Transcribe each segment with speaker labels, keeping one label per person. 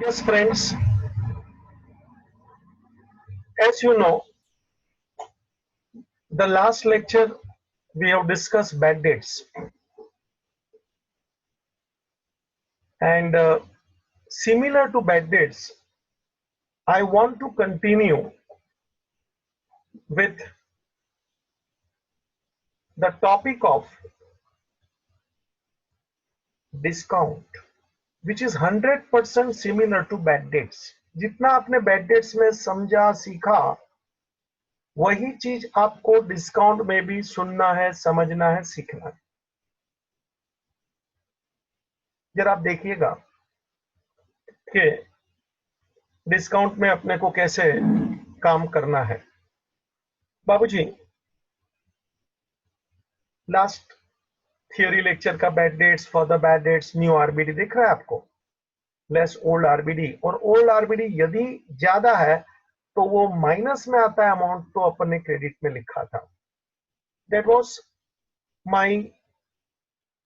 Speaker 1: Yes, friends, as you know, the last lecture we have discussed bad debts, and similar to bad debts, I want to continue with the topic of discount, which is 100% similar to bad debts. जितना आपने bad debts में समझा सीखा, वही चीज आपको discount में भी सुनना है, समझना है, सीखना है। जरा आप देखिएगा कि डिस्काउंट में अपने को कैसे काम करना है। बाबूजी, लास्ट थियोरी लेक्चर का bad debts, for the bad debts, new RBD दिख रहा है आपको? लेस ओल्ड आरबीडी, और ओल्ड आरबीडी यदि ज्यादा है तो वो माइनस में आता है अमाउंट, तो अपन ने क्रेडिट में लिखा था। That was my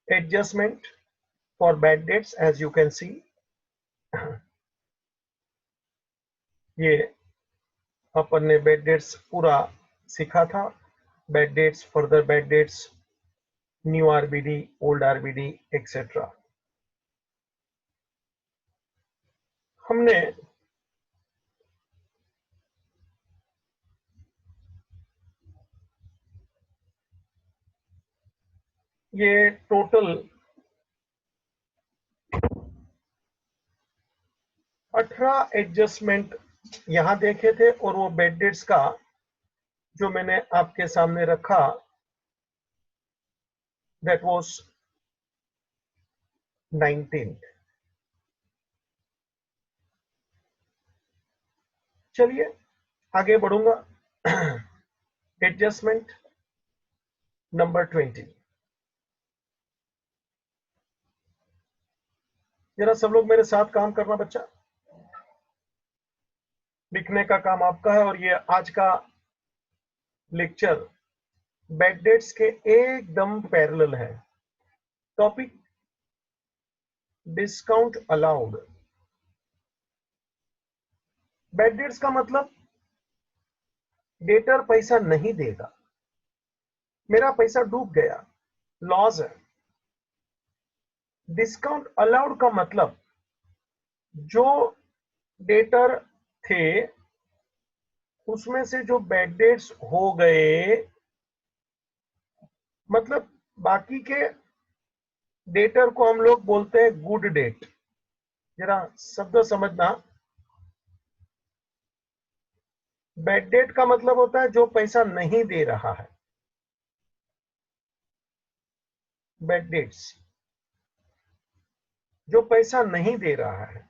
Speaker 1: adjustment for bad debts, as you can see. ये अपन ने बैड डेट्स पूरा सीखा था। Bad debts, further bad debts, new RBD, old RBD etcetera. हमने ये टोटल 18 एडजस्टमेंट यहां देखे थे, और वो बेड डेट्स का जो मैंने आपके सामने रखा, दैट वाज 19। चलिए आगे बढ़ूंगा। Adjustment number 20। जरा सब लोग मेरे साथ काम करना बच्चा, लिखने का काम आपका है। और ये आज का लेक्चर बैड डेट्स के एकदम पैरेलल है। Topic discount allowed. Bad debts का मतलब डेटर पैसा नहीं देगा, मेरा पैसा डूब गया, लॉस है। डिस्काउंट अलाउड का मतलब जो डेटर थे उसमें से जो बैड डेट्स हो गए, मतलब बाकी के डेटर को हम लोग बोलते हैं गुड डेट। जरा शब्द समझना, बैड डेट का मतलब होता है जो पैसा नहीं दे रहा है। बैड डेट्स जो पैसा नहीं दे रहा है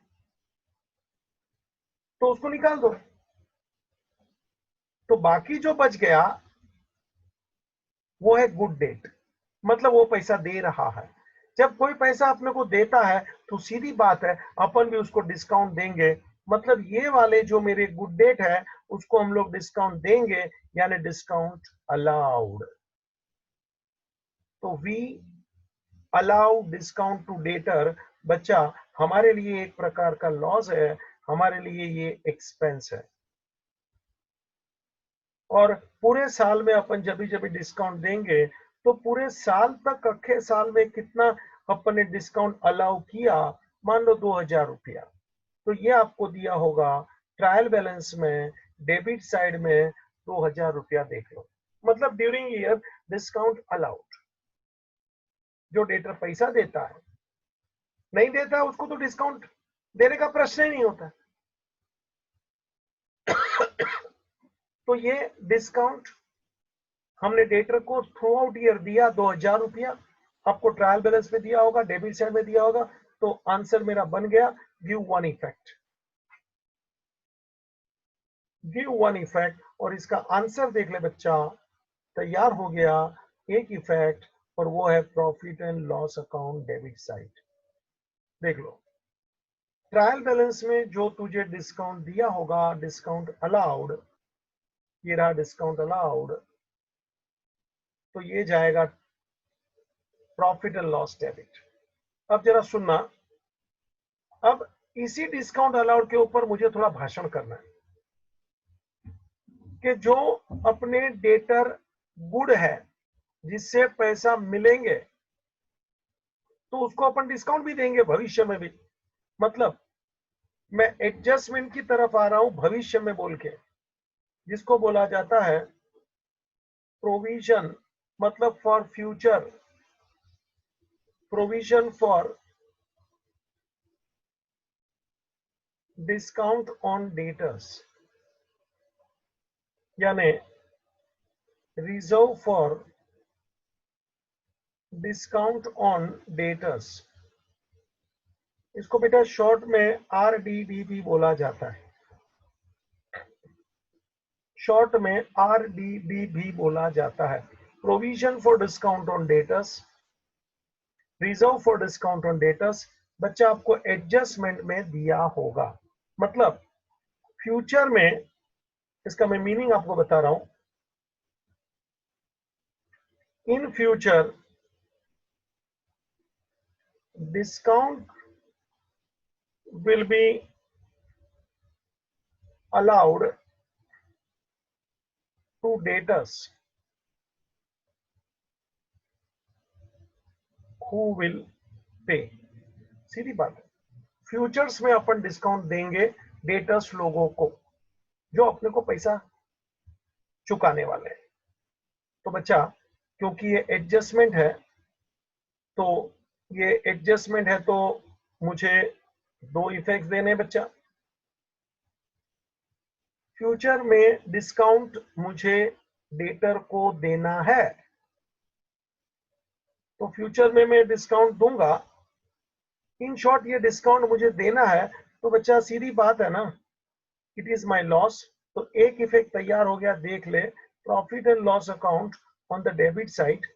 Speaker 1: तो उसको निकाल दो। तो बाकी जो बच गया वो है गुड डेट, मतलब वो पैसा दे रहा है। जब कोई पैसा अपने को देता है तो सीधी बात है अपन भी उसको डिस्काउंट देंगे। मतलब ये वाले जो मेरे गुड डेट है उसको हम लोग डिस्काउंट देंगे, यानी डिस्काउंट अलाउड। तो we allow discount to debtor. बच्चा, हमारे लिए एक प्रकार का लॉस है, हमारे लिए ये एक्सपेंस है। और पूरे साल में अपन जब जब डिस्काउंट देंगे तो पूरे साल तक, अखे साल में कितना अपन ने डिस्काउंट अलाउ किया, मान लो 2000 रुपया, तो ये आपको दिया होगा ट्रायल बैलेंस में, डेबिट साइड में 2000 रुपया। देख लो, मतलब ड्यूरिंग ईयर डिस्काउंट अलाउड। जो डेटर पैसा देता है, नहीं देता उसको तो डिस्काउंट देने का प्रश्न ही नहीं होता। तो ये डिस्काउंट हमने डेटर को थ्रू आउट ईयर दिया 2000 रुपया, आपको ट्रायल बैलेंस में दिया होगा, डेबिट साइड में दिया होगा। तो आंसर मेरा बन गया give one effect, give one effect. और इसका आंसर देख ले बच्चा, तैयार हो गया एक इफेक्ट, और वो है profit and loss account debit side. देख लो, ट्रायल बैलेंस में जो तुझे डिस्काउंट दिया होगा, डिस्काउंट अलाउड, ये रहा डिस्काउंट अलाउड, तो ये जाएगा प्रॉफिट एंड लॉस डेबिट। अब जरा सुनना, अब इसी डिस्काउंट अलाउड के ऊपर मुझे थोड़ा भाषण करना है कि जो अपने डेटर गुड है, जिससे पैसा मिलेंगे, तो उसको अपन डिस्काउंट भी देंगे भविष्य में भी। मतलब मैं एडजस्टमेंट की तरफ आ रहा हूं भविष्य में बोल के, जिसको बोला जाता है प्रोविजन, मतलब for future, provision for discount on debtors, यानी reserve for discount on debtors. इसको बेटा शॉर्ट में आरडीडी भी बोला जाता है, शॉर्ट में आरडीडी भी बोला जाता है। Provision for discount on debtors, reserve for discount on debtors, बच्चा आपको एडजस्टमेंट में दिया होगा। मतलब फ्यूचर में, इसका मैं मीनिंग आपको बता रहा हूं, in future discount will be allowed to debtors who will pay। सीधी बात है, फ्यूचर्स में अपन डिस्काउंट देंगे डेटर्स लोगों को जो अपने को पैसा चुकाने वाले हैं। तो बच्चा क्योंकि ये एडजस्टमेंट है, तो ये एडजस्टमेंट है, तो मुझे दो इफेक्ट्स देने बच्चा। फ्यूचर में डिस्काउंट मुझे डेटर को देना है, तो फ्यूचर में मैं डिस्काउंट दूंगा। इन शॉर्ट ये डिस्काउंट मुझे देना है, तो बच्चा सीधी बात है ना, इट इज माई लॉस। तो एक इफेक्ट तैयार हो गया, देख ले, profit and loss account on the debit side.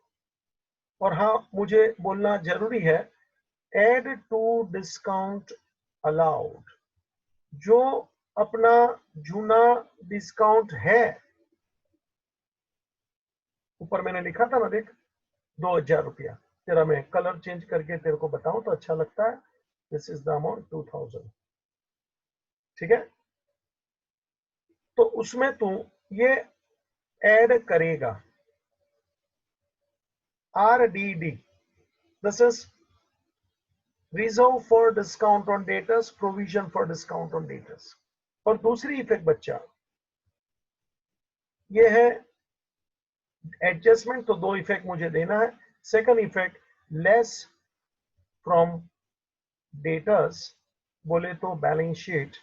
Speaker 1: और हाँ, मुझे बोलना जरूरी है, एड टू डिस्काउंट अलाउड, जो अपना जूना डिस्काउंट है, ऊपर मैंने लिखा था ना, देख 2000 रुपया। तेरा मैं कलर चेंज करके तेरे को बताऊं तो अच्छा लगता है। दिस इज द अमाउंट 2000, ठीक है। तो उसमें तू ये ऐड करेगा RDD, this is reserve for discount on debtors, provision for discount on debtors. और दूसरी इफेक्ट बच्चा ये है एडजस्टमेंट, तो दो इफेक्ट मुझे देना है। Second effect, less from debtors, बोले तो बैलेंस शीट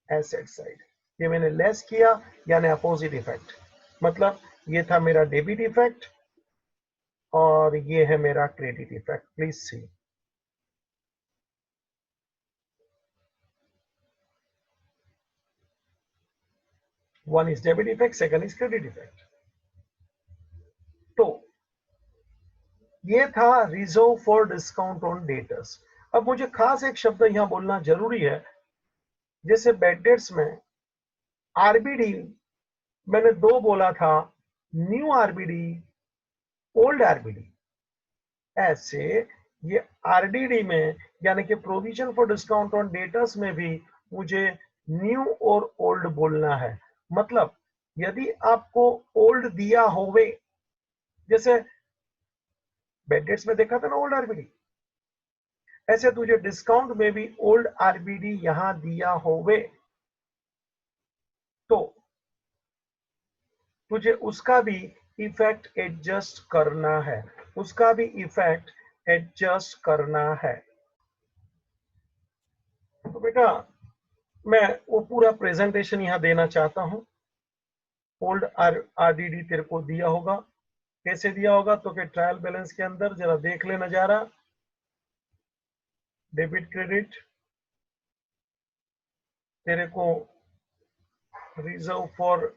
Speaker 1: एसेट साइड। ये मैंने लेस किया, यानी अपोजिट इफेक्ट। मतलब ये था मेरा डेबिट इफेक्ट और ये है मेरा credit effect. Please see, one is debit effect, second is credit effect. तो ये था reserve for discount on debtors. अब मुझे खास एक शब्द यहां बोलना जरूरी है, जैसे बैड डेट्स में आरबीडी मैंने दो बोला था, न्यू आरबीडी, ओल्ड आरबीडी। ऐसे ये आरडीडी में, यानी कि provision for discount on debtors में भी मुझे न्यू और ओल्ड बोलना है। मतलब यदि आपको ओल्ड दिया होवे, जैसे बैड डेट्स में देखा था ना ओल्ड आरबीडी, ऐसे तुझे डिस्काउंट में भी ओल्ड आरबीडी यहां दिया होवे, तो तुझे उसका भी इफेक्ट एडजस्ट करना है, उसका भी इफेक्ट एडजस्ट करना है। तो बेटा मैं वो पूरा प्रेजेंटेशन यहां देना चाहता हूं। ओल्ड आरडीडी तेरे को दिया होगा, कैसे दिया होगा तो कि ट्रायल बैलेंस के अंदर जरा देख ले नजारा, डेबिट क्रेडिट तेरे को reserve for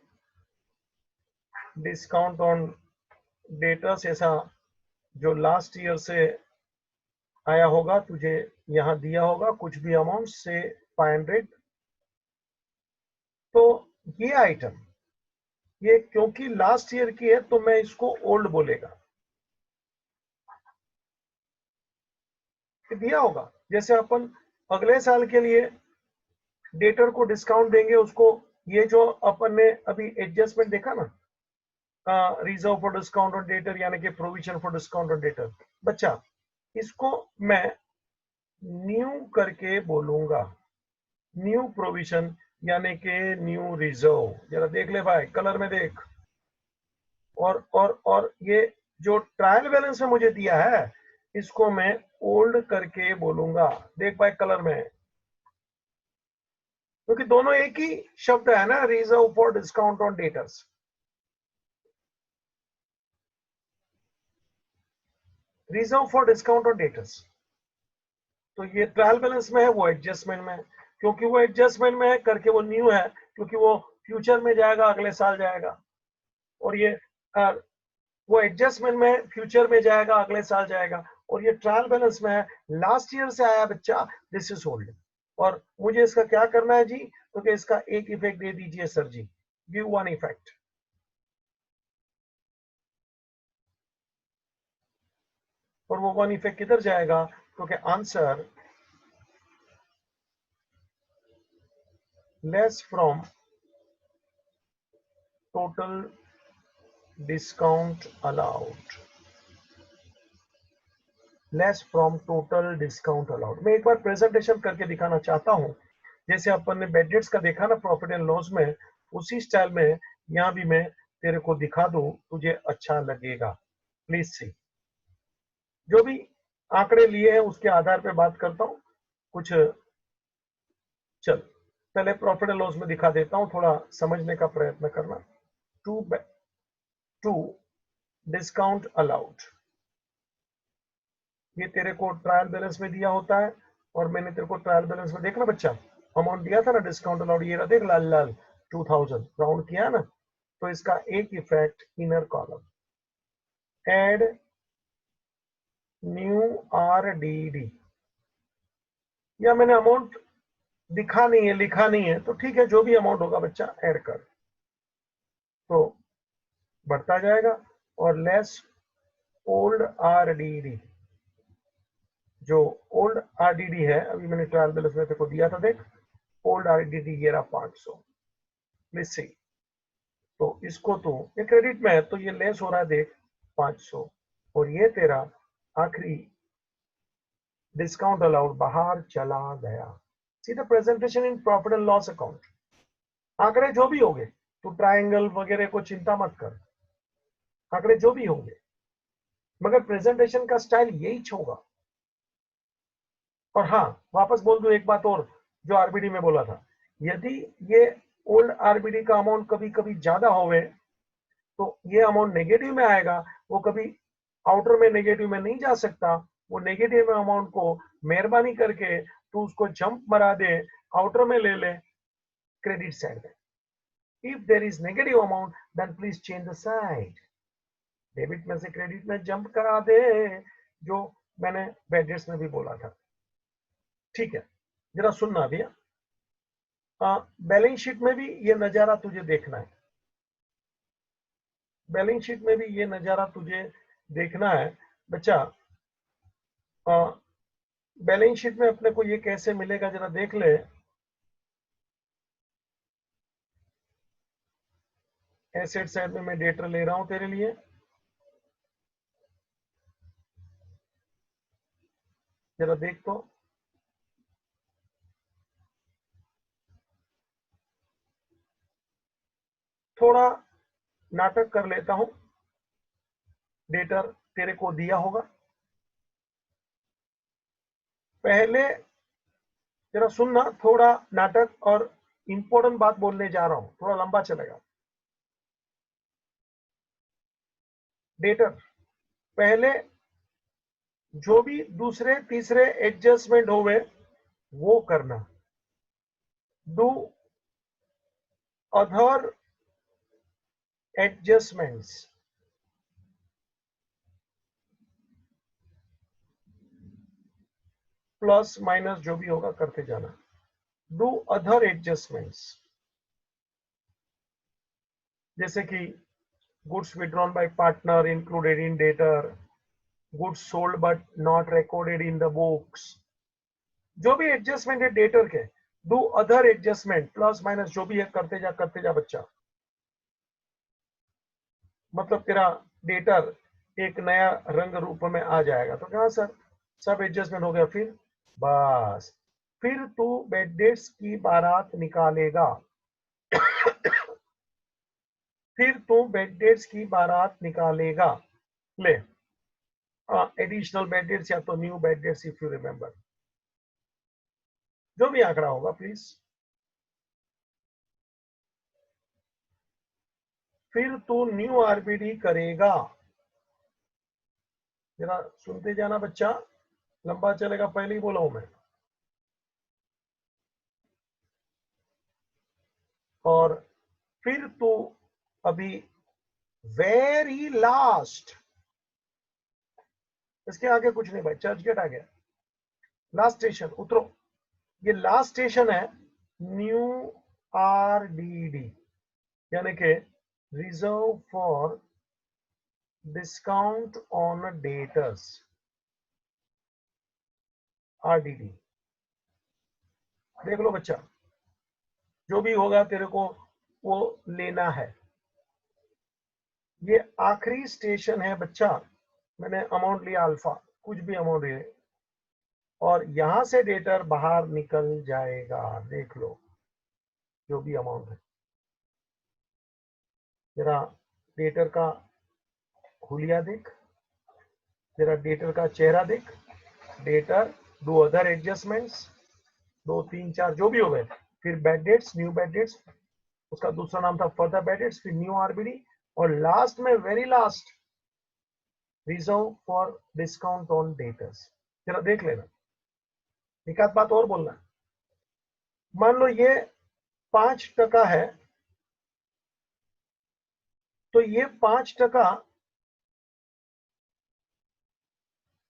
Speaker 1: discount on debtors, ऐसा जो लास्ट ईयर से आया होगा तुझे यहां दिया होगा, कुछ भी अमाउंट से 500। तो ये आइटम, ये क्योंकि लास्ट ईयर की है तो मैं इसको ओल्ड बोलेगा। दिया होगा। जैसे अपन अगले साल के लिए डेटर को डिस्काउंट देंगे, उसको ये जो अपन ने अभी एडजस्टमेंट देखा ना, reserve for discount on debtor यानी कि provision for discount on debtor, बच्चा इसको मैं न्यू करके बोलूंगा, न्यू प्रोविजन यानी कि न्यू रिजर्व। जरा देख ले भाई, कलर में देख। और ये जो ट्रायल बैलेंस में मुझे दिया है, इसको मैं ओल्ड करके बोलूंगा। देख भाई कलर में, क्योंकि दोनों एक ही शब्द है ना, reserve for discount on debtors. Reserve for discount on debtors, तो ये ट्रायल बैलेंस में है, वो एडजस्टमेंट में है। क्योंकि वो एडजस्टमेंट में है करके वो न्यू है, क्योंकि वो फ्यूचर में जाएगा, अगले साल जाएगा। और ये वो एडजस्टमेंट में फ्यूचर में जाएगा, अगले साल जाएगा। और ये ट्रायल बैलेंस में है, लास्ट ईयर से आया बच्चा, दिस इज ओल्ड। और मुझे इसका क्या करना है जी, क्योंकि इसका एक इफेक्ट दे दीजिए सर जी, गिव वन इफेक्ट। और वो वन इफेक्ट किधर जाएगा, क्योंकि answer less from total discount allowed, less from total discount allowed. मैं एक बार प्रेजेंटेशन करके दिखाना चाहता हूं, जैसे अपन ने बेड डेट्स का देखा ना प्रॉफिट एंड लॉस में, उसी स्टाइल में यहां भी मैं तेरे को दिखा दूं, तुझे अच्छा लगेगा। प्लीज सी, जो भी आंकड़े लिए हैं उसके आधार पे बात करता हूं कुछ। चल पहले प्रॉफिट एंड लॉस में दिखा देता हूं, थोड़ा समझने का प्रयत्न करना। टू टू डिस्काउंट अलाउड, ये तेरे को ट्रायल बैलेंस में दिया होता है। और मैंने तेरे को ट्रायल बैलेंस में, देखना बच्चा, अमाउंट दिया था ना डिस्काउंट अलाउड, ये रहा देख, लाल लाल 2000 राउंड किया ना। तो इसका एक effect, inner column add new RDD, या मैंने अमाउंट दिखा नहीं है, लिखा नहीं है, तो ठीक है, जो भी अमाउंट होगा बच्चा ऐड कर, तो बढ़ता जाएगा। और लेस ओल्ड RDD, जो ओल्ड RDD है, अभी मैंने ट्रायल बैलेंस में तेरे को दिया था, देख ओल्ड RDD ये रहा 500। प्लीज सी, तो इसको तो ये क्रेडिट में है, तो ये लेस हो रहा है, देख 500। और ये तेरा आखिरी डिस्काउंट अलाउड बाहर चला गया। See the presentation in profit and loss account. आंकड़े जो भी होंगे, तो ट्रायंगल वगैरह को चिंता मत कर, आंकड़े जो भी होंगे, मगर प्रेजेंटेशन का स्टाइल यही होगा। और हाँ, वापस बोल दो एक बात और, जो RBD में बोला था, यदि ये ओल्ड RBD का अमाउंट कभी कभी ज्यादा होवे, तो ये अमाउंट नेगेटिव में आएगा। वो कभी आउटर में नेगेटिव में नहीं जा सकता। वो नेगेटिव अमाउंट को मेहरबानी करके तू उसको जंप मरा दे, आउटर में ले ले, क्रेडिट साइड में। If there is negative amount, then please change the side, debit में से क्रेडिट में जंप करा दे, जो मैंने बैडेट्स में भी बोला था। ठीक है, जरा सुनना भैया, बैलेंस शीट में भी ये नजारा तुझे देखना है, बैलेंस शीट में भी ये नजारा तुझे देखना है बच्चा। बैलेंस शीट में अपने को ये कैसे मिलेगा, जरा देख ले। एसेट साइड में मैं डेटा ले रहा हूं तेरे लिए, जरा देख तो। थोड़ा नाटक कर लेता हूं, डेटा तेरे को दिया होगा। पहले जरा सुनना, थोड़ा नाटक और इंपॉर्टेंट बात बोलने जा रहा हूं, थोड़ा लंबा चलेगा। डेटर पहले जो भी दूसरे तीसरे एडजस्टमेंट होवे वो करना, do other adjustments, plus minus जो भी होगा करते जाना। डू अदर एडजस्टमेंट्स, जैसे कि goods withdrawn bye partner included in debtor, goods sold but not recorded in the books. जो भी एडजस्टमेंट है डेटर के, do other adjustment, plus minus जो भी है करते जा बच्चा। मतलब तेरा डेटर एक नया रंग रूप में आ जाएगा। तो कहा सर सब एडजस्टमेंट हो गया, फिर बस फिर तू बेड डेट्स की बारात निकालेगा। फिर तू बेड डेट्स की बारात निकालेगा। ले एडिशनल बेड डेट्स या तो new bad debts if you remember, जो भी आंकड़ा होगा प्लीज। फिर तू न्यू आरबीडी करेगा। जरा सुनते जाना बच्चा, लंबा चलेगा, पहले ही बोला हूं मैं। और फिर तू अभी वेरी लास्ट, इसके आगे कुछ नहीं भाई, चर्च गेट आ गया, लास्ट स्टेशन उतरो। ये लास्ट स्टेशन है न्यू आरडीडी, यानी कि reserve for discount on debtors, RDD. देख लो बच्चा, जो भी होगा तेरे को वो लेना है। ये आखिरी स्टेशन है बच्चा। मैंने अमाउंट लिया अल्फा, कुछ भी अमाउंट ले, और यहां से डेटर बाहर निकल जाएगा। देख लो जो भी अमाउंट है। जरा डेटर का हुलिया देख, जरा डेटर का चेहरा देख। डेटर, दो अदर एडजस्टमेंट्स, 2 3 4 जो भी हो गए, फिर bad debts, new bad debts, उसका दूसरा नाम था फर्दर बेड डेट्स, फिर न्यू आरबीडी, और लास्ट में very last reserve for discount on debtors. जरा देख लेना, एक आध बात और बोलना। मान लो ये 5% है, तो ये 5%,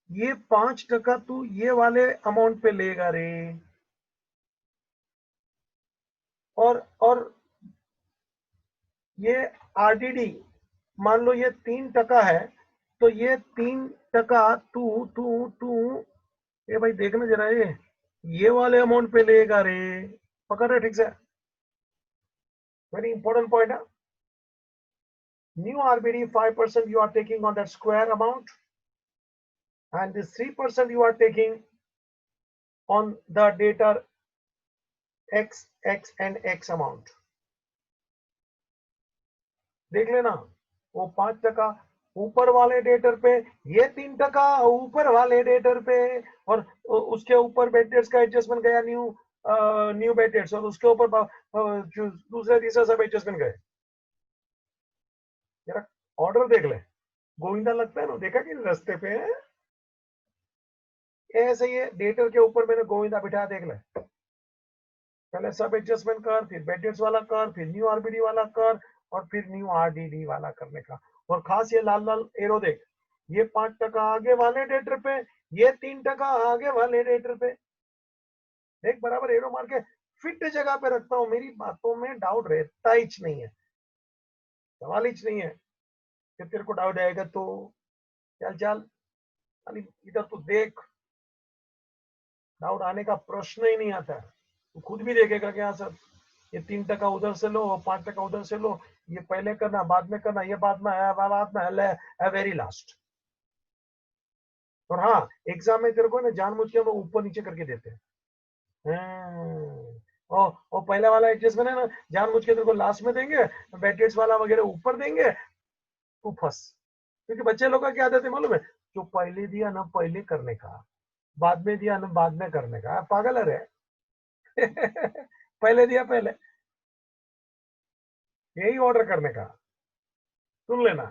Speaker 1: ये 5% तू ये वाले अमाउंट पे लेगा रे। और ये आरडीडी, मान लो ये 3% है, तो ये 3% तू तू तू ये भाई देखना जरा, ये वाले अमाउंट पे लेगा रे। पकड़ रहे ठीक से, वेरी इंपॉर्टेंट पॉइंट है। New RBD 5% you are taking on that square amount, and this 3% you are taking on the data x and x amount। देख लेना, वो 5% ऊपर वाले डेटर पे, ये 3% ऊपर वाले डेटर पे, और उसके ऊपर बेड डेट्स का एडजस्टमेंट गया न्यू बेड डेट्स, और उसके ऊपर दूसरे तीसरा सब एडजस्टमेंट गए। जरा ऑर्डर देख ले, गोविंदा लगता है ना, देखा कि रास्ते पे है ऐसे, ये डेटर के ऊपर मैंने गोविंदा बिठाया, देख ले। पहले सब एडजस्टमेंट कर, फिर बेड डेट्स वाला कर, फिर न्यू आरबीडी वाला कर, और फिर न्यू आरडीडी वाला करने का। और खास ये लाल लाल एरो देख, ये 5% आगे वाले डेटर पे, ये 3% आगे वाले डेटर पे। देख बराबर एरो मार के फिट जगह पे रखता हूँ, मेरी बातों में डाउट रहता ही नहीं है, सवाल ही नहीं है कि तेरे को डाउट आएगा। तो चल चल, इधर तो देख, डाउट आने का प्रश्न ही नहीं आता है। तो खुद भी देखेगा क्या सर, ये 3% उधर से लो और 5% उधर से लो, ये पहले करना बाद में करना, ये बाद में वेरी लास्ट। और हाँ, एग्जाम में तेरे को ना जानबूझ के वो ऊपर नीचे करके देते हैं। और पहले वाला एडजस्टमेंट है ना, जानबूझ के तेरे को लास्ट में देंगे, वेटेज वाला वगैरह ऊपर देंगे, तू फंस। क्योंकि बच्चे लोग का क्या आदत है मालूम है, जो पहले दिया ना पहले करने का, बाद में दिया ना बाद में करने का। पागल है रे। पहले दिया पहले, यही ऑर्डर करने का। सुन लेना,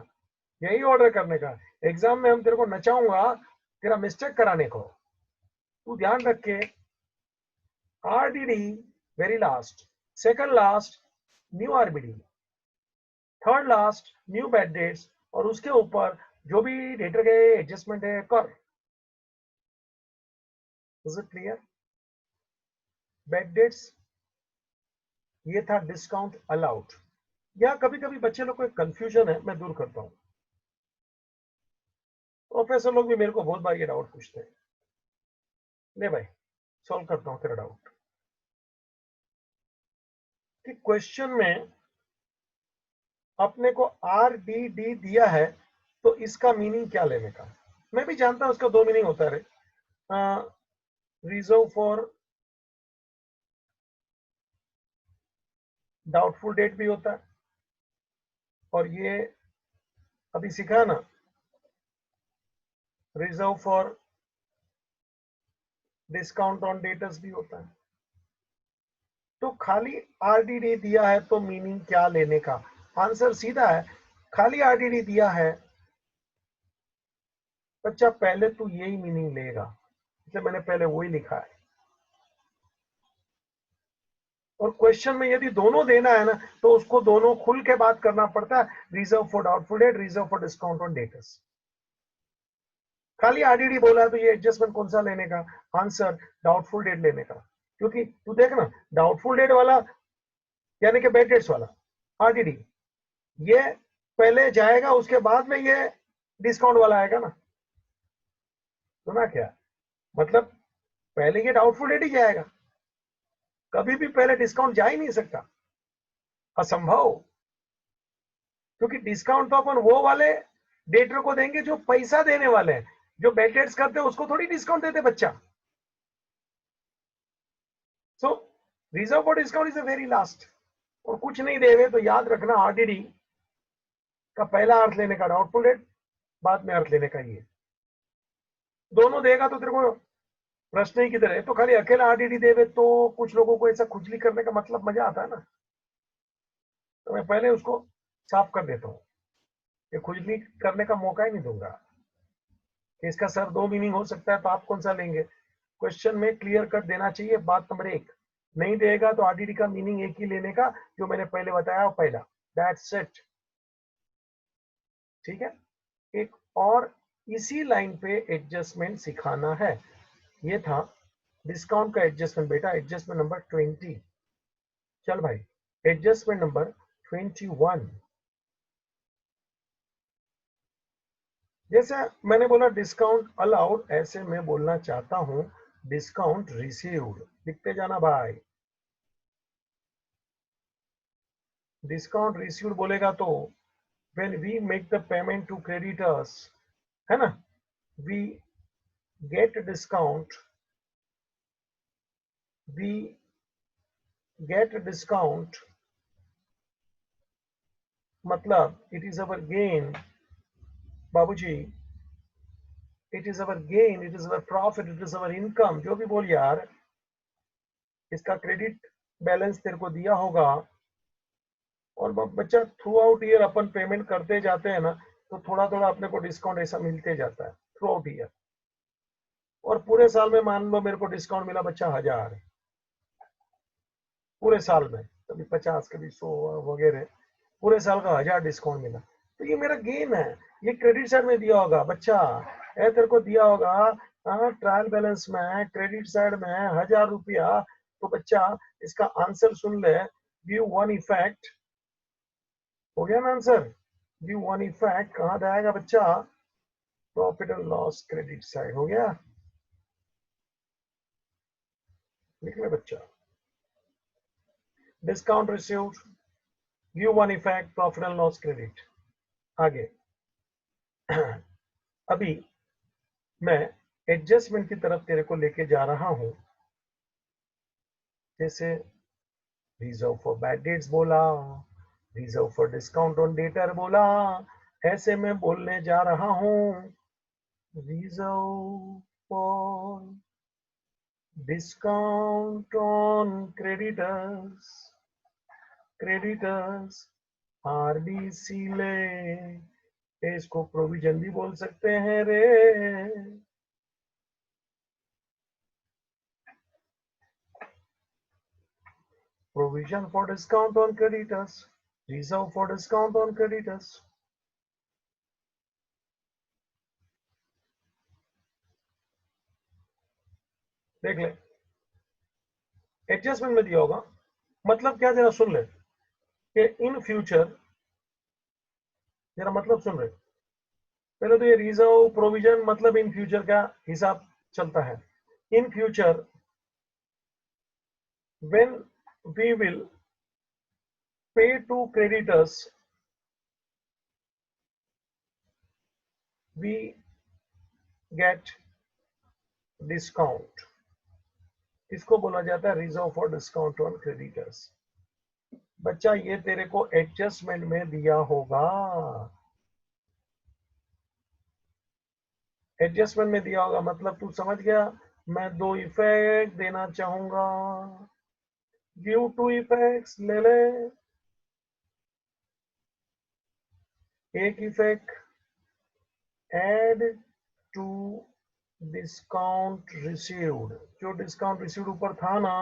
Speaker 1: यही ऑर्डर करने का। एग्जाम में हम तेरे को नचाऊंगा तेरा मिस्टेक कराने को। तू ध्यान रख के, RDD very last, second last new RBD, third last new bad debts, और उसके ऊपर जो भी डेटर के एडजस्टमेंट है कर। Is it clear? Bad debts ये था डिस्काउंट अलाउड। या कभी कभी बच्चे लोग को कंफ्यूजन है, मैं दूर करता हूं। प्रोफेसर लोग भी मेरे को बहुत बार ये डाउट पूछते हैं। ले भाई सॉल्व करता हूं तेरा डाउट कि क्वेश्चन में अपने को RDD दिया है तो इसका मीनिंग क्या लेने का। मैं भी जानता हूं उसका दो मीनिंग होता है, रिजर्व फॉर डाउटफुल डेट भी होता है, और ये अभी सीखा ना, reserve for discount on debtors भी होता है। तो खाली RDD दिया है तो मीनिंग क्या लेने का। आंसर सीधा है, खाली RDD दिया है बच्चा पहले तू यही मीनिंग लेगा, इसलिए मैंने पहले वही लिखा है। और क्वेश्चन में यदि दोनों देना है ना तो उसको दोनों खुल के बात करना पड़ता है, reserve for doubtful debt, reserve for discount on debtors. खाली RDD बोला है तो ये एडजस्टमेंट कौन सा लेने का, आंसर डाउटफुल डेट लेने का। क्योंकि तू देख ना, डाउटफुल डेट वाला यानी कि बैड डेट्स वाला RDD ये पहले जाएगा, उसके बाद में ये डिस्काउंट वाला आएगा ना। सुना क्या मतलब, पहले ये डाउटफुल डेट ही जाएगा, कभी भी पहले डिस्काउंट जा ही नहीं सकता, असंभव। क्योंकि डिस्काउंट तो अपन वो वाले डेटर को देंगे जो पैसा देने वाले हैं, जो बैड डेट्स करते हैं उसको थोड़ी डिस्काउंट देते बच्चा। So reserve for discount is the very last. और कुछ नहीं देवे तो याद रखना RDD का पहला अर्थ लेने का डाउटफुल डेट, बाद में अर्थ लेने का ये। दोनों देगा तो तेरे को प्रश्न ही किधर है। तो खाली अकेला RDD देवे तो कुछ लोगों को ऐसा खुजली करने का मतलब मजा आता है ना, तो मैं पहले उसको साफ कर देता हूँ कि खुजली करने का मौका ही नहीं दूंगा कि इसका सर दो मीनिंग हो सकता है तो आप कौन सा लेंगे। क्वेश्चन में क्लियर कर देना चाहिए बात नंबर एक। नहीं देगा तो RDD का मीनिंग एक ही लेने का जो मैंने पहले बताया, पहला, दैट्स इट। ठीक है, एक और इसी लाइन पे एडजस्टमेंट सिखाना है। ये था डिस्काउंट का एडजस्टमेंट बेटा, एडजस्टमेंट नंबर 20। चल भाई एडजस्टमेंट नंबर 21। जैसे मैंने बोला डिस्काउंट अलाउड, ऐसे मैं बोलना चाहता हूं डिस्काउंट रिसीव्ड। लिखते जाना भाई। डिस्काउंट रिसीव्ड बोलेगा तो when we make the payment to creditors, है ना, we get a discount, we get a discount, मतलब it is our gain बाबूजी, it is our gain, it is our profit, it is our income, जो भी बोल यार। इसका credit balance तेरे को दिया होगा, और बच्चा थ्रू आउट ईयर अपन पेमेंट करते जाते हैं ना तो थोड़ा थोड़ा अपने को डिस्काउंट ऐसा मिलते जाता है थ्रू आउट ईयर। और पूरे साल में मान लो मेरे को डिस्काउंट मिला बच्चा 1000, पूरे साल में, कभी 50, कभी 100 वगैरह, पूरे साल का 1000 डिस्काउंट मिला तो ये मेरा गेन है। ये क्रेडिट साइड में दिया होगा बच्चा, ए तेरे को दिया होगा ट्रायल बैलेंस में क्रेडिट साइड में 1000 रुपया। तो बच्चा इसका आंसर सुन ले, व्यू वन इफेक्ट हो गया ना आंसर। व्यू वन इफेक्ट कहां जाएगा बच्चा, profit and loss credit side हो गया। लिख ले बच्चा, discount received, view one effect, profit and loss credit. आगे अभी मैं एडजस्टमेंट की तरफ तेरे को लेके जा रहा हूं। जैसे रिजर्व फॉर बैड डेट्स बोला, reserve for discount on debtor बोला, ऐसे मैं बोलने जा रहा हूं reserve for discount on creditors, creditors RDC ले, इसको प्रोविजन भी बोल सकते हैं रे। Provision for discount on creditors, reserve for discount on creditors. देख ले एडजस्टमेंट में दिया होगा, मतलब क्या जरा सुन ले कि इन फ्यूचर, जरा मतलब सुन रहे, पहले तो ये रिजर्व प्रोविजन मतलब इन फ्यूचर का हिसाब चलता है। In future when we will pay to creditors we get discount, इसको बोला जाता है reserve for discount on creditors. बच्चा ये तेरे को एडजस्टमेंट में दिया होगा, एडजस्टमेंट में दिया होगा मतलब तू समझ गया। मैं दो इफेक्ट देना चाहूंगा, गिव टू इफेक्ट्स ले ले। एक effect add to discount received, जो डिस्काउंट रिसीव्ड ऊपर था ना,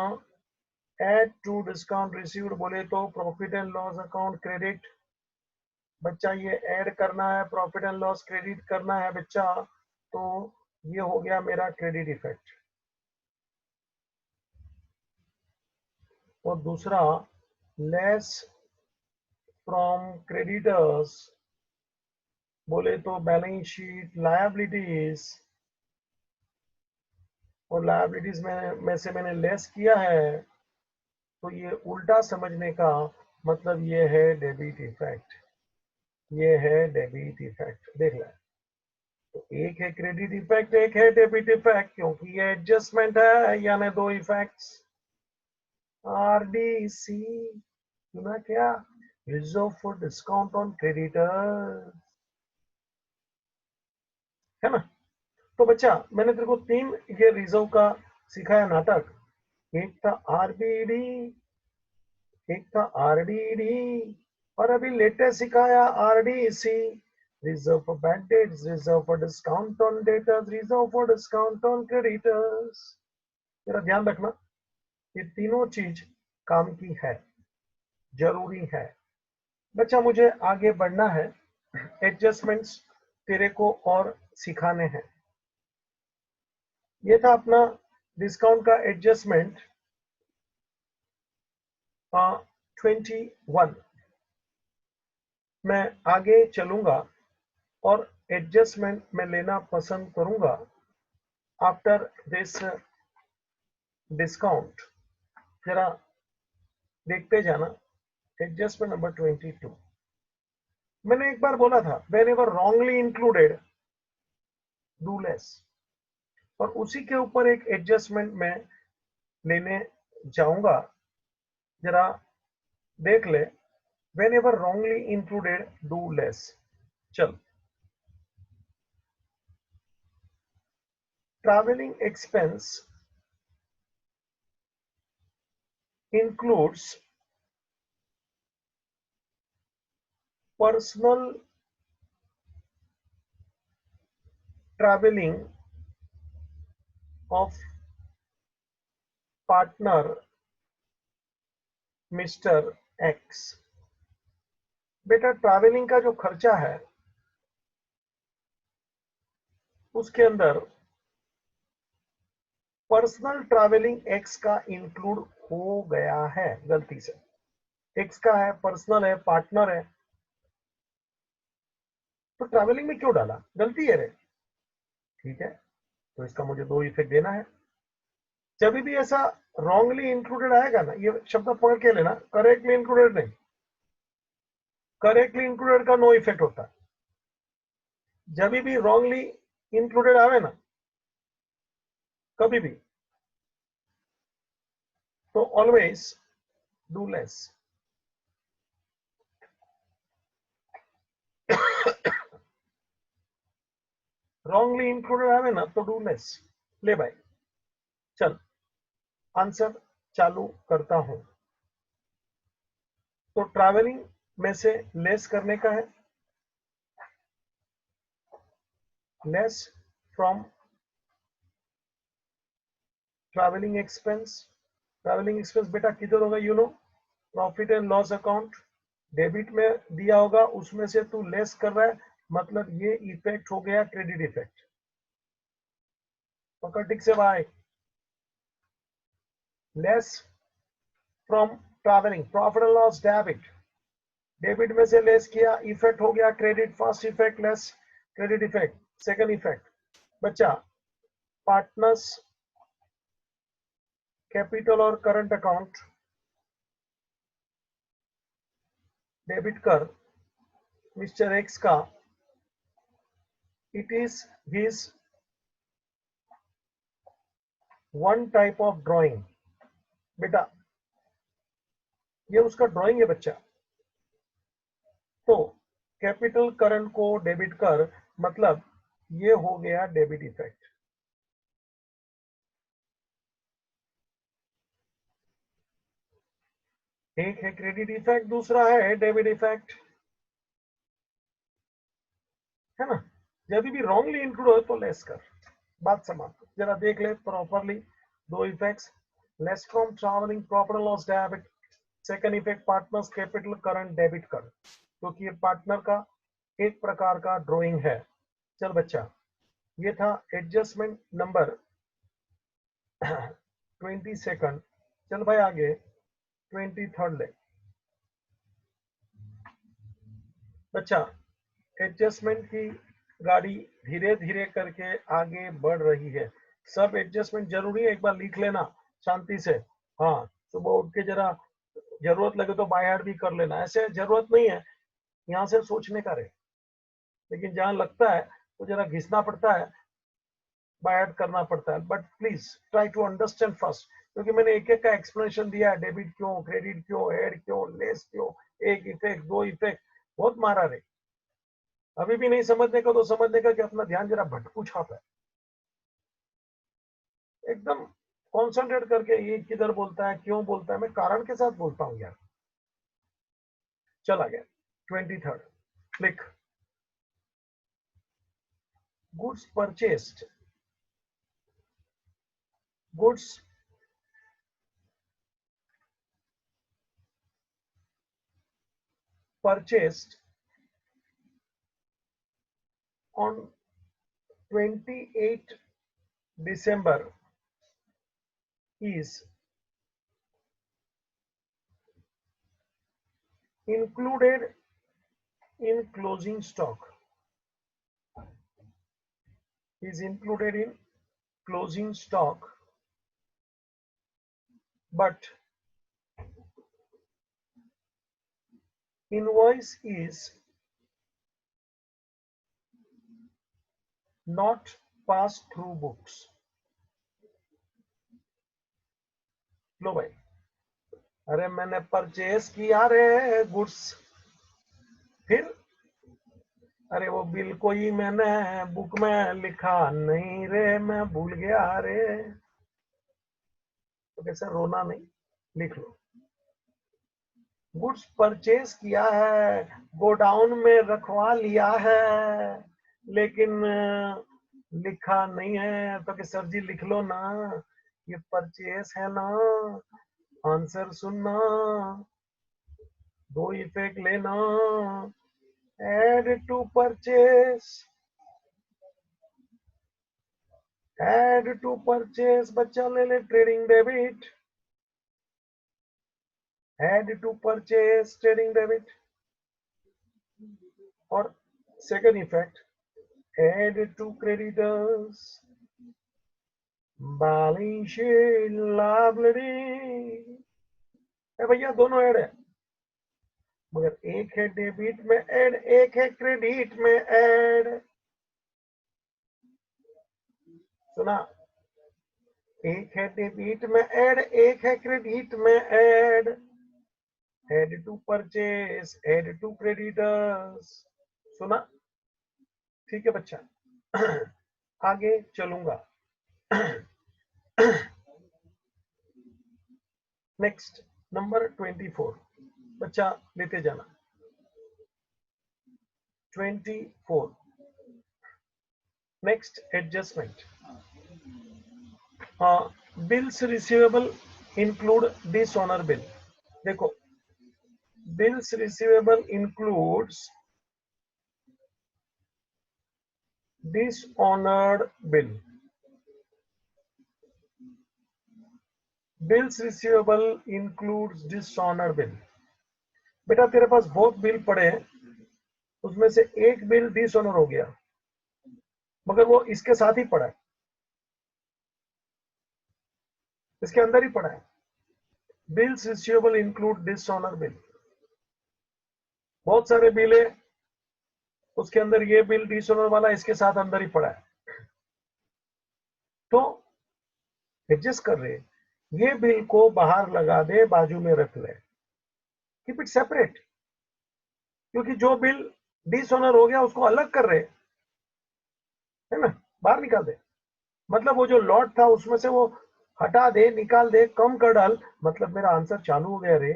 Speaker 1: एड टू डिस्काउंट रिसीव्ड बोले तो profit and loss account credit. बच्चा ये ऐड करना है, प्रॉफिट एंड लॉस क्रेडिट करना है बच्चा, तो ये हो गया मेरा क्रेडिट इफेक्ट। और दूसरा लेस फ्रॉम क्रेडिटर्स बोले तो बैलेंस शीट लायबिलिटीज, और लायबिलिटीज में से मैंने लेस किया है, तो ये उल्टा समझने का मतलब ये है डेबिट इफेक्ट, ये है डेबिट इफेक्ट। देख ले, तो एक है क्रेडिट इफेक्ट, एक है डेबिट इफेक्ट, क्योंकि ये एडजस्टमेंट है, यानी दो इफेक्ट्स। आरडीसी सुना क्या? Reserve for discount on creditor, है ना। तो बच्चा मैंने तेरे को तीन ये रिजर्व का सिखाया नाटक, एक था आरबीडी, एक था आरडीडी, और अभी लेटेस्ट सिखाया RDC, reserve for bank debts, reserve for discount on debtors, reserve for discount on creditors. मेरा ध्यान रखना, ये तीनों चीज काम की है, जरूरी है। बच्चा मुझे आगे बढ़ना है, एडजस्टमेंट्स तेरे को और सिखाने हैं। ये था अपना डिस्काउंट का एडजस्टमेंट 21। मैं आगे चलूंगा और एडजस्टमेंट में लेना पसंद करूंगा आफ्टर दिस डिस्काउंट। जरा देखते जाना एडजस्टमेंट नंबर 22। मैंने एक बार बोला था when ever wrongly included do less, और उसी के ऊपर एक एडजस्टमेंट में लेने जाऊंगा। जरा देख ले, whenever wrongly included do less. चल, travelling expense includes personal traveling of partner Mister X. बेटा ट्रैवलिंग का जो खर्चा है उसके अंदर पर्सनल ट्रैवलिंग एक्स का इंक्लूड हो गया है गलती से। एक्स का है, पर्सनल है, पार्टनर है, तो ट्रैवलिंग में क्यों डाला? गलती है रे। ठीक है, तो इसका मुझे दो इफेक्ट देना है। जब भी ऐसा रॉन्गली इंक्लूडेड आएगा ना, ये शब्द पकड़ के लेना, करेक्टली इंक्लूडेड नहीं, करेक्टली इंक्लूडेड का नो इफेक्ट होता है। जब भी रॉन्गली इंक्लूडेड आवे ना, कभी भी, तो always do less. Wrongly included आवे ना तो डू लेस। ले भाई, चल आंसर चालू करता हूं। तो ट्रैवलिंग में से लेस करने का है, less from travelling expense. Travelling expense बेटा किधर होगा? You know, profit and loss account, debit में दिया होगा, उसमें से तू लेस कर रहा है, मतलब ये इफेक्ट हो गया क्रेडिट इफेक्ट। पकड़ ठीक से भाई, less from travelling, profit and loss debit, debit में से लेस किया, इफेक्ट हो गया credit, first effect less, credit effect. Second effect बच्चा, पार्टनर्स कैपिटल और करंट अकाउंट डेबिट कर मिस्टर एक्स का, it is his one type of drawing. बेटा ये उसका ड्राइंग है बच्चा। तो कैपिटल करंट को डेबिट कर मतलब ये हो गया डेबिट इफेक्ट। एक है क्रेडिट इफेक्ट, दूसरा है डेबिट इफेक्ट, है ना। जब भी रॉन्गली इंक्लूड हो तो लेस कर, बात समाप्त। जरा देख ले प्रॉपरली दो effects, less from travelling profit and loss debit. Second effect partners capital current debit कर, क्योंकि ये पार्टनर का एक प्रकार का ड्राइंग है। चल बच्चा, ये था एडजस्टमेंट नंबर 22। चल भाई आगे 23 ले बच्चा। एडजस्टमेंट की गाड़ी धीरे धीरे करके आगे बढ़ रही है। सब एडजस्टमेंट जरूरी है, एक बार लिख लेना शांति से। हाँ, सुबह उठ के जरा जरूरत लगे तो बाय हार्ट भी कर लेना, ऐसे जरूरत नहीं है यहाँ से सोचने का रहे, लेकिन जहां लगता है तो जरा घिसना पड़ता है, बाय हार्ट करना पड़ता है। But please try to understand first, क्योंकि मैंने एक एक का एक्सप्लेनेशन दिया है, डेबिट क्यों, क्रेडिट क्यों, एड क्यों, लेस क्यों, एक इफेक्ट, दो इफेक्ट, बहुत मारा रे। अभी भी नहीं समझने का तो समझने का कि अपना ध्यान जरा भटकू छाप है, एकदम कॉन्सेंट्रेट करके ये किधर बोलता है, क्यों बोलता है, मैं कारण के साथ बोलता हूँ यार। चला गया 23। लिख, goods purchased, goods purchased on 28 December is included in closing stock, is included in closing stock, but invoice is not passed through books। लो भाई, अरे मैंने परचेस किया रे गुड्स, फिर अरे वो बिल को ही मैंने बुक में लिखा नहीं रे, मैं भूल गया रे। तो कैसे रोना नहीं, लिख लो। गुड्स परचेज किया है, गोडाउन में रखवा लिया है, लेकिन लिखा नहीं है। तो कि सर जी लिख लो ना, ये परचेस है ना। आंसर सुनना, दो इफेक्ट लेना। Add to purchase, add to purchase बच्चा ले ले trading debit, add to purchase trading debit. और second effect, add to creditors balance sheet liability. भैया दोनों ऐड है, मगर एक है डेबिट में ऐड, एक है क्रेडिट में ऐड। सुना, एक है डेबिट में ऐड, एक है क्रेडिट में add. Add to purchase, add to creditors. सुना, ठीक है बच्चा। आगे चलूंगा। नेक्स्ट नंबर 24 बच्चा लेते जाना। 24 next adjustment, bills receivable include dishonour bill. देखो, bills receivable includes dishonoured bill. Bills receivable includes dishonoured bill. बेटा तेरे पास बहुत बिल पड़े हैं, उसमें से एक बिल डिसऑनर हो गया, मगर वो इसके साथ ही पड़ा है, इसके अंदर ही पड़ा है। Bills receivable include dishonour bill, बहुत सारे बिल है, उसके अंदर ये बिल डिसऑनर वाला इसके साथ अंदर ही पड़ा है। तो एडजस्ट कर रहे, ये बिल को बाहर लगा दे, बाजू में रख ले, कीप इट सेपरेट, क्योंकि जो बिल डिसऑनर हो गया उसको अलग कर रहे, है ना, बाहर निकाल दे। मतलब वो जो लॉट था उसमें से वो हटा दे, निकाल दे, कम कर डाल। मतलब मेरा आंसर चालू हो गया रे।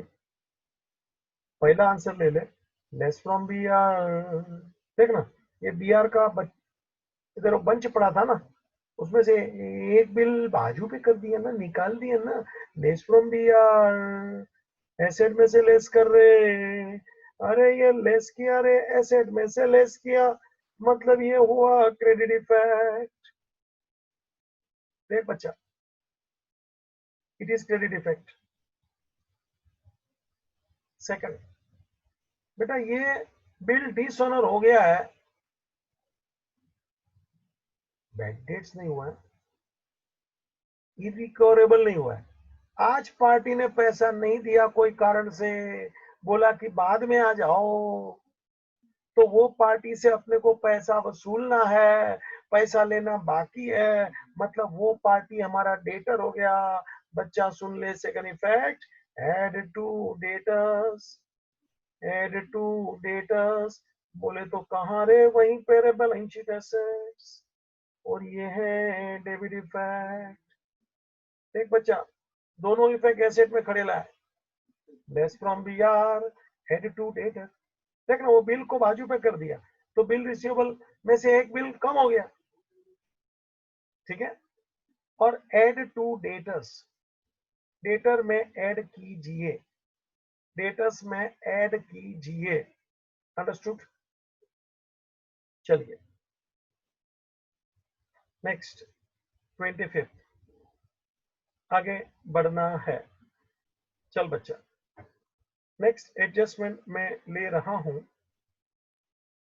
Speaker 1: पहला आंसर ले ले, लेस फ्रॉम बी आर। देखना, ये बी आर का इधर बंच पड़ा था ना, उसमें से एक बिल बाजू पे कर दिया ना, निकाल दिया ना। Less from B R, asset में से लेस कर रहे। अरे ये लेस किया रे, एसेट में से लेस किया, मतलब ये हुआ क्रेडिट इफेक्ट। देख बच्चा, it is credit effect. Second, बेटा ये बिल डिसऑनर हो गया है, बैक डेट्स नहीं हुआ है, इरिकवरेबल नहीं हुआ है। आज पार्टी ने पैसा नहीं दिया कोई कारण से, बोला कि बाद में आ जाओ, तो वो पार्टी से अपने को पैसा वसूलना है, पैसा लेना बाकी है, मतलब वो पार्टी हमारा डेटर हो गया। बच्चा सुन ले, second effect, add to debtors, add to debtors. बोले तो कहाँ रे, वहीं पे रे, बैलेंस शीट एसेट्स, और ये है डेबिट इफेक्ट। देख बच्चा, दोनों इफेक्ट एसेट में खड़े लाए, less from B R, add to debtor. देखना वो बिल को बाजू पे कर दिया, तो बिल रिसीवेबल में से एक बिल कम हो गया, ठीक है। और एड टू डेटर्स, डेटर में ऐड कीजिए, डेटर्स में ऐड कीजिए, अंडरस्टूड। चलिए नेक्स्ट, 25th, आगे बढ़ना है। चल बच्चा, नेक्स्ट एडजस्टमेंट में ले रहा हूं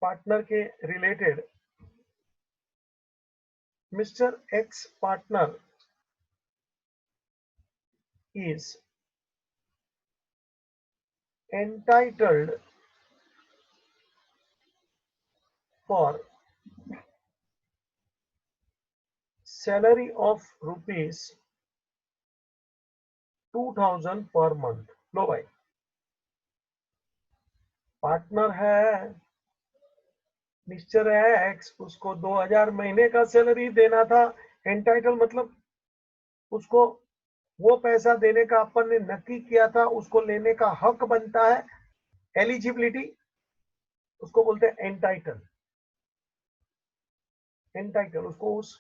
Speaker 1: पार्टनर के related. Mister ex partner is entitled for salary of rupees 2000 per month। लो भाई, पार्टनर है मिस्टर एक्स, उसको 2000 महीने का सैलरी देना था। एंटाइटल मतलब उसको वो पैसा देने का अपन ने नक्की किया था, उसको लेने का हक बनता है, एलिजिबिलिटी, उसको बोलते हैं एंटाइटल। एंटाइटल, उसको उस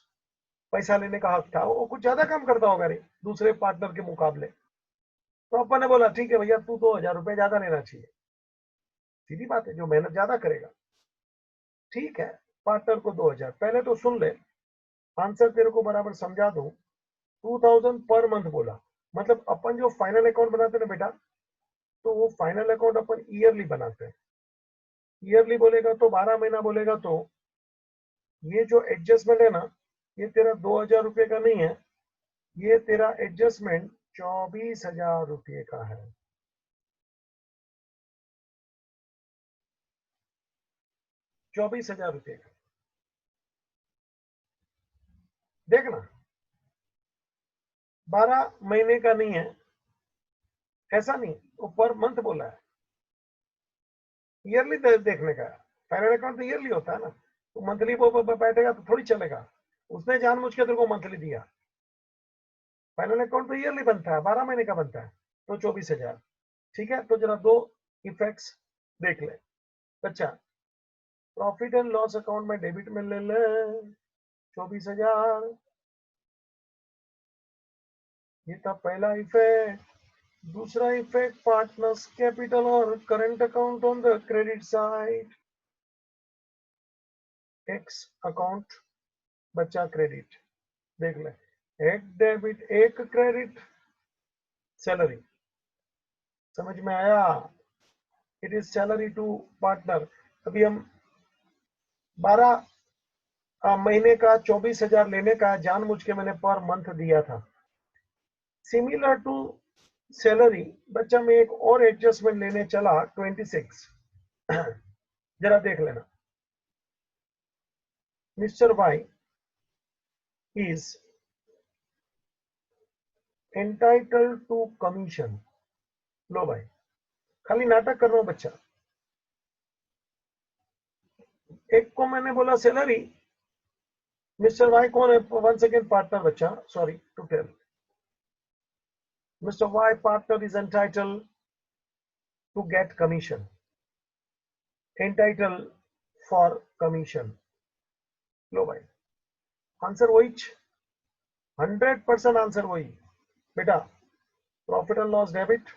Speaker 1: पैसा लेने का हक था, वो कुछ ज्यादा काम करता होगा रे दूसरे पार्टनर के मुकाबले। तो अपन ने बोला ठीक है भैया, तू 2000 रुपए ज्यादा लेना चाहिए, सीधी बात है, जो मेहनत ज्यादा करेगा। ठीक है, पार्टनर को 2000। पहले तो सुन ले, आंसर तेरे को बराबर समझा दूं। 2000 पर मंथ बोला, मतलब अपन जो फाइनल अकाउंट बनाते हैं ना बेटा, तो वो फाइनल अकाउंट अपन ईयरली बनाते हैं। ईयरली बोलेगा तो 12 महीना बोलेगा, तो ये जो एडजस्टमेंट है ना, ये तेरा 2000 रुपये का नहीं है, ये तेरा एडजस्टमेंट 24,000 रुपये का है। 24,000 रुपये का। देखना, 12 महीने का नहीं है, ऐसा नहीं, वो पर मंथ बोला है, ईयरली देखने का। फाइनल अकाउंट तो ईयरली होता है ना, तो मंथली वो बैठेगा तो थोड़ी चलेगा। उसने जानबूझ के तेरे को मंथली दिया, फाइनल अकाउंट तो ईयरली बनता है, 12 महीने का बनता है, तो 24,000। ठीक है, तो जरा दो इफेक्ट्स देख ले बच्चा। प्रॉफिट एंड लॉस अकाउंट में डेबिट में ले ले 24,000, ये था पहला इफेक्ट। दूसरा इफेक्ट, पार्टनर्स कैपिटल और current account on the credit side. X account बच्चा क्रेडिट, देख ले, एक डेबिट एक क्रेडिट, सैलरी, समझ में आया। It is salary to partner. अभी हम 12 महीने का 24,000 लेने का जानबूझ के मैंने पर मंथ दिया था। सिमिलर टू सैलरी बच्चा मैं एक और एडजस्टमेंट लेने चला 26। जरा देख लेना। Mister Y is entitled to commission. लो भाई, खाली नाटक कर रहा हूं बच्चा। एक को मैंने बोला सैलरी। मिस्टर वाई कौन है? वन सेकेंड, पार्टनर बच्चा, sorry to tell. Mister Y partner is entitled to get commission. Entitle for commission. लो भाई, आंसर वही, 100% आंसर वही बेटा। प्रॉफिट एंड लॉस डेबिट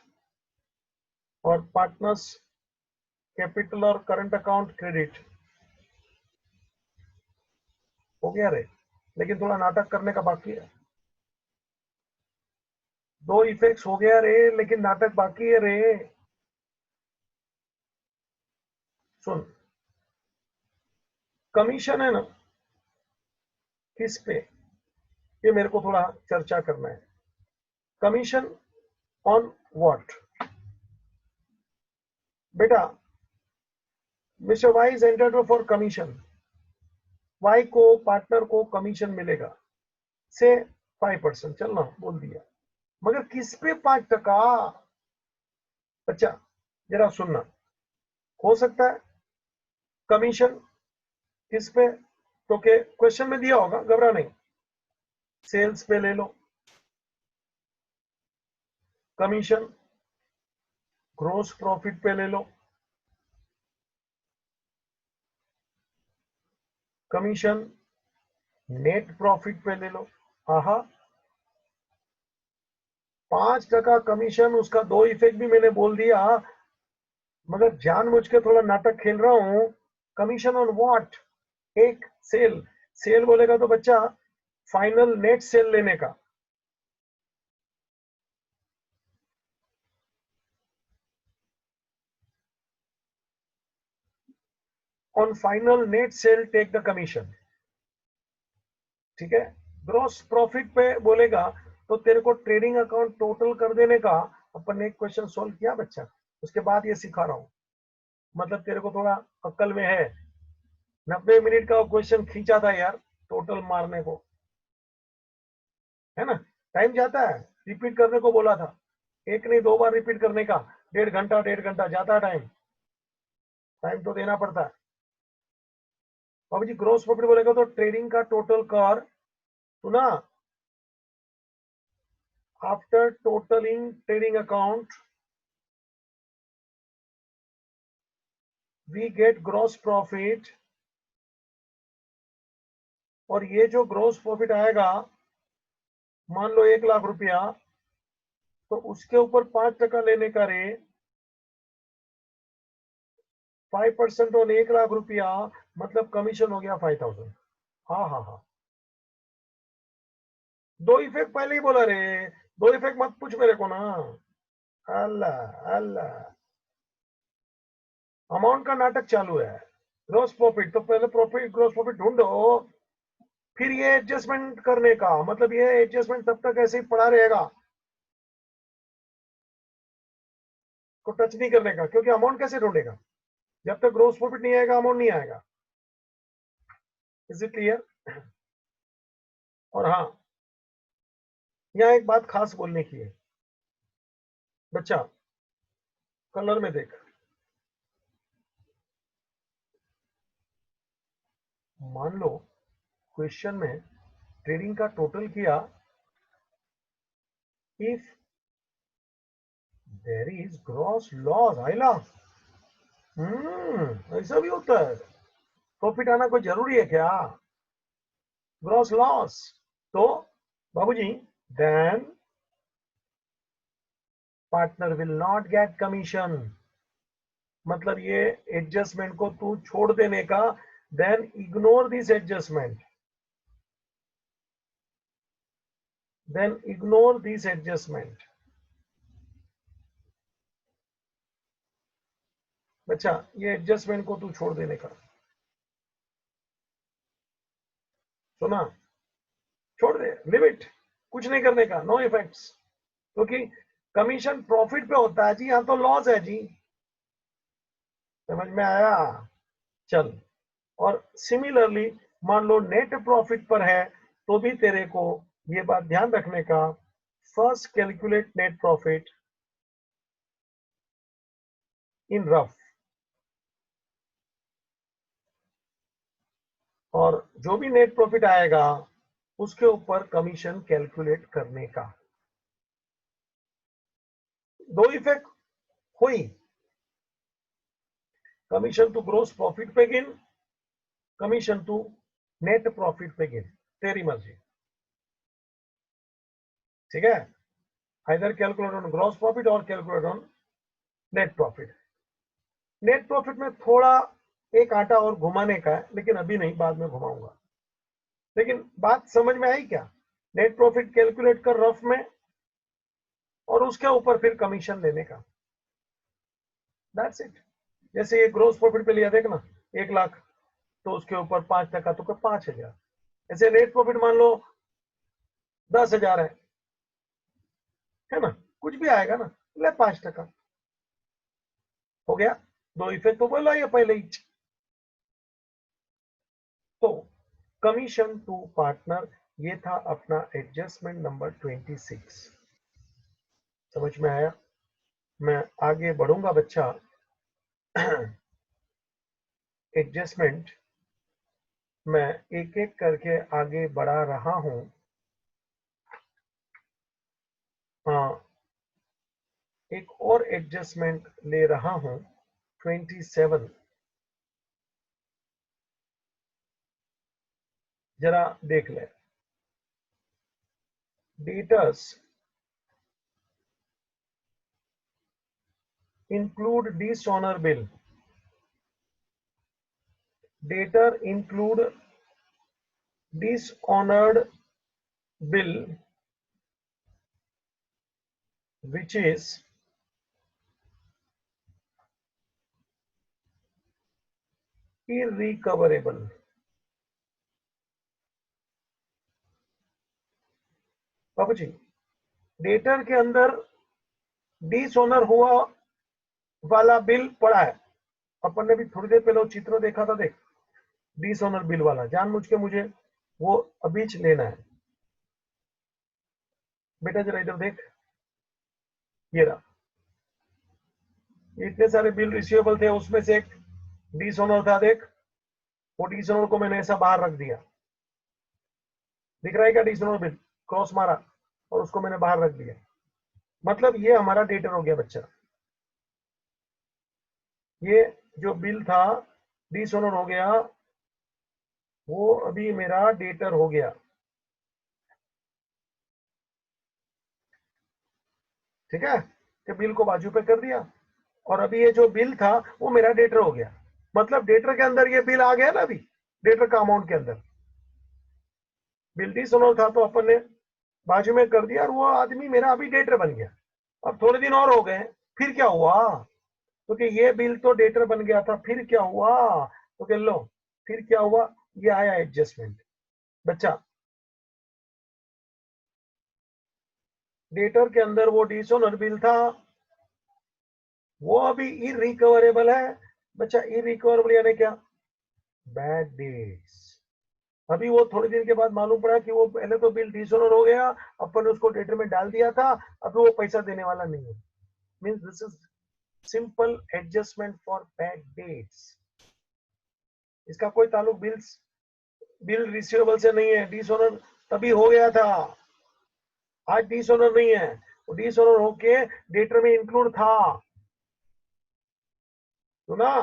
Speaker 1: और पार्टनर्स कैपिटल और करंट अकाउंट क्रेडिट। हो गया रे, लेकिन थोड़ा नाटक करने का बाकी है। दो इफेक्ट्स हो गया रे, लेकिन नाटक बाकी है रे। सुन, कमीशन है ना, किस पे, ये मेरे को थोड़ा चर्चा करना है। कमीशन ऑन व्हाट बेटा? Mister Y is entered for commission. Y को, पार्टनर को कमीशन मिलेगा से 5%, चलना बोल दिया, मगर किस पे 5%? अच्छा जरा सुनना। हो सकता है कमीशन किस पे, तो के क्वेश्चन में दिया होगा, घबरा नहीं। सेल्स पे ले लो कमीशन, ग्रोस प्रॉफिट पे ले लो कमीशन, नेट प्रॉफिट पे ले लो। आहा, 5% कमीशन, उसका दो इफेक्ट भी मैंने बोल दिया, मगर जानबूझ के थोड़ा नाटक खेल रहा हूं। Commission on what? एक सेल, सेल बोलेगा तो बच्चा फाइनल नेट सेल लेने का। On final net sale take the commission, ठीक है। ग्रॉस प्रॉफिट पे बोलेगा तो तेरे को ट्रेडिंग अकाउंट टोटल कर देने का। अपन ने एक क्वेश्चन सोल्व किया बच्चा, उसके बाद ये सिखा रहा हूं, मतलब तेरे को थोड़ा अक्ल में है। 90 मिनट का क्वेश्चन खींचा था यार, टोटल मारने को, है ना। टाइम जाता है, रिपीट करने को बोला था, एक नहीं दो बार रिपीट करने का। 1.5 घंटा 1.5 घंटा जाता है टाइम, टाइम तो देना पड़ता है। अब जी ग्रोस प्रॉफिट बोलेगा तो ट्रेडिंग का टोटल कर, सुना, after totalling trading account we get gross profit. और ये जो ग्रॉस प्रॉफिट आएगा, मान लो 1,00,000 रुपया, तो उसके ऊपर 5% लेने का रे। 5% ऑन 1,00,000 रुपया, मतलब कमीशन हो गया 5,000। हाँ हाँ हाँ, दो इफेक्ट पहले ही बोला रे, दो इफेक्ट मत पूछ मेरे को ना। अल्लाह अल्लाह, अमाउंट का नाटक चालू है। ग्रॉस प्रॉफिट तो पहले प्रॉफिट, ग्रॉस प्रॉफिट ढूंढो, फिर ये एडजस्टमेंट करने का, मतलब ये एडजस्टमेंट तब तक ऐसे ही पड़ा रहेगा, को टच नहीं करने का, क्योंकि अमाउंट कैसे ढूंढेगा जब तक ग्रॉस प्रॉफिट नहीं आएगा, अमाउंट नहीं आएगा। Is it clear? और हाँ, यहाँ एक बात खास बोलने की है बच्चा, कलर में देख। मान लो क्वेश्चन में ट्रेडिंग का टोटल किया, if there is gross loss, आइला, ऐसा भी होता है। प्रॉफिट आना कोई जरूरी है क्या? ग्रॉस लॉस, तो बाबूजी then partner will not get commission, मतलब ये एडजस्टमेंट को तू छोड़ देने का। Then ignore this adjustment, then ignore this adjustment. अच्छा, ये एडजस्टमेंट को तू छोड़ देने का। सुना, छोड़ दे, लिमिट, कुछ नहीं करने का, नो इफेक्ट्स, क्योंकि कमीशन प्रॉफिट पे होता है जी, यहाँ तो लॉस है जी। समझ में आया? चल, और सिमिलरली मान लो नेट प्रॉफिट पर है तो भी तेरे को ये बात ध्यान रखने का, first calculate net profit in rough, और जो भी नेट प्रॉफिट आएगा उसके ऊपर कमीशन कैलकुलेट करने का। दो इफेक्ट हुई, कमीशन टू ग्रोस प्रॉफिट पे गिन, कमीशन टू नेट प्रॉफिट पे गिन, तेरी मर्जी, ठीक है? Either calculate on gross profit और calculate on net profit. Net profit में थोड़ा एक आटा और घुमाने का है, लेकिन अभी नहीं, बाद में घुमाऊंगा। लेकिन बात समझ में आई क्या? नेट प्रॉफिट कैलकुलेट कर रफ में, और उसके ऊपर फिर कमीशन लेने का, दैट्स इट। जैसे ये ग्रोस प्रॉफिट पे लिया, देखना 1 लाख, तो उसके ऊपर 5% तो 5,000। ऐसे नेट प्रॉफिट मान लो 10,000 है ना, कुछ भी आएगा ना, ले 5%, हो गया। दो इफेक्ट तो बोला ये पहले ही। तो कमीशन टू पार्टनर, ये था अपना एडजस्टमेंट नंबर 26। समझ में आया? मैं आगे बढ़ूंगा बच्चा। एडजस्टमेंट मैं एक एक करके आगे बढ़ा रहा हूं। हाँ, एक और एडजस्टमेंट ले रहा हूं, 27। जरा देख ले, debtors include dishonour bill, debtor include dishonored bill which is irrecoverable। बाबू जी, डेटर के अंदर डिसऑनर हुआ वाला बिल पड़ा है, अपन ने भी थोड़ी देर पहले चित्र देखा था, देख, डिसऑनर बिल वाला, जानबूझ के मुझे वो अभी लेना है। बेटा जरा इधर देख, ये रहा, इतने सारे बिल रिसीवेबल थे, उसमें से एक डिसऑनर था, देख, वो डिसऑनर को मैंने ऐसा बाहर रख दिया, दिख रहा है क्या? डिसऑनर बिल क्रॉस मारा और उसको मैंने बाहर रख दिया, मतलब ये हमारा डेटर हो गया बच्चा। ये जो बिल था डिसऑनर हो गया, वो अभी मेरा डेटर हो गया, ठीक है? कि बिल को बाजू पे कर दिया, और अभी ये जो बिल था वो मेरा डेटर हो गया, मतलब डेटर के अंदर ये बिल आ गया ना, अभी डेटर का अमाउंट के अंदर बिल डिसऑनर था तो अपन ने बाजू में कर दिया, और वो आदमी मेरा अभी डेटर बन गया। अब थोड़े दिन और हो गए, फिर क्या हुआ? क्योंकि ये बिल तो डेटर बन गया था, फिर क्या हुआ? तो कह लो, फिर क्या हुआ, ये आया एडजस्टमेंट। बच्चा, डेटर के अंदर वो डिसऑनर बिल था, वो अभी इरिकवरेबल है। बच्चा, इरिकवरेबल यानी क्या? Bad debts. अभी वो थोड़े दिन के बाद मालूम पड़ा कि वो पहले तो बिल डिसऑनर हो गया, अपन ने उसको डेटर में डाल दिया था, अभी वो पैसा देने वाला नहीं है। Means this is simple adjustment for bad dates. इसका कोई ताल्लुक बिल रिसीवेबल से नहीं है। डिसऑनर तभी हो गया था, आज डिसऑनर नहीं है, वो डिसऑनर होके डेटर में इंक्लूड था, सुना?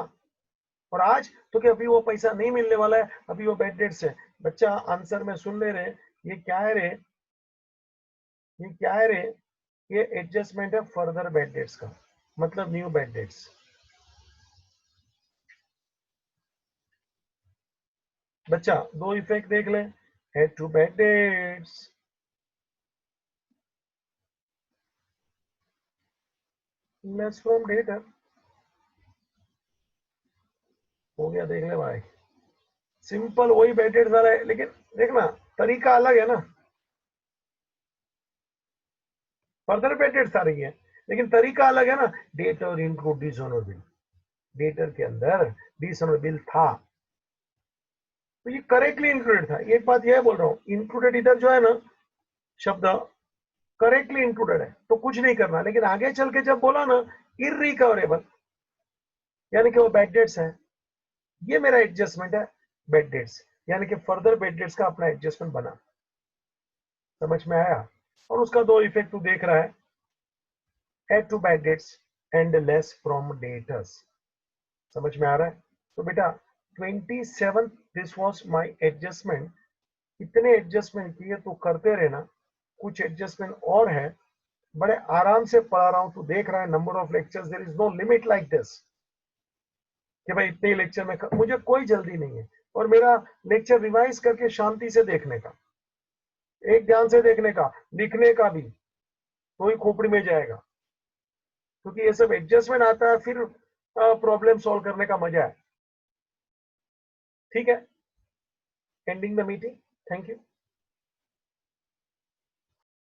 Speaker 1: और आज तो कि अभी वो पैसा नहीं मिलने वाला है, अभी वो बैड डेट्स है। बच्चा आंसर में सुन ले रहे, ये क्या है रे, ये क्या है रे? ये एडजस्टमेंट है फर्दर बैड डेट्स का, मतलब न्यू बैड डेट्स। बच्चा, दो इफेक्ट देख ले, add to bad debts, less from debtor, हो गया, देख ले भाई। सिंपल वही बैड डेट्स आ रहा है, लेकिन देखना तरीका अलग है ना। फर्दर बैड डेट्स आ रही है लेकिन तरीका अलग है ना। Debtor include dishonour bill, debtor के अंदर डिसऑनर बिल था तो ये करेक्टली इंक्लूडेड था। एक बात यह बोल रहा हूँ, इंक्लूडेड इधर जो है ना शब्द करेक्टली इंक्लूडेड है तो कुछ नहीं करना, लेकिन आगे चल के जब बोला ना इरिकवरेबल, यानी कि वो बैड डेट्स है, ये मेरा एडजस्टमेंट है बैड डेट्स, यानी कि फर्दर बैड डेट्स का अपना एडजस्टमेंट बना। समझ में आया? और उसका दो इफेक्ट तू देख रहा है, add to bad debts and less from debtors. समझ में आ रहा है? तो बेटा 27 दिस वाज माय एडजस्टमेंट। इतने एडजस्टमेंट किए तो करते रहना, कुछ एडजस्टमेंट और है, बड़े आराम से पढ़ा रहा हूं, तू देख रहा है number of lectures, there is no limit like this कि भाई इतने लेक्चर में मुझे कोई जल्दी नहीं है। और मेरा लेक्चर रिवाइज करके शांति से देखने का, एक ध्यान से देखने का, लिखने का भी, तो ही खोपड़ी में जाएगा, क्योंकि ये सब एडजस्टमेंट आता है फिर प्रॉब्लम सॉल्व करने का मजा है। ठीक है, ending the meeting, thank you.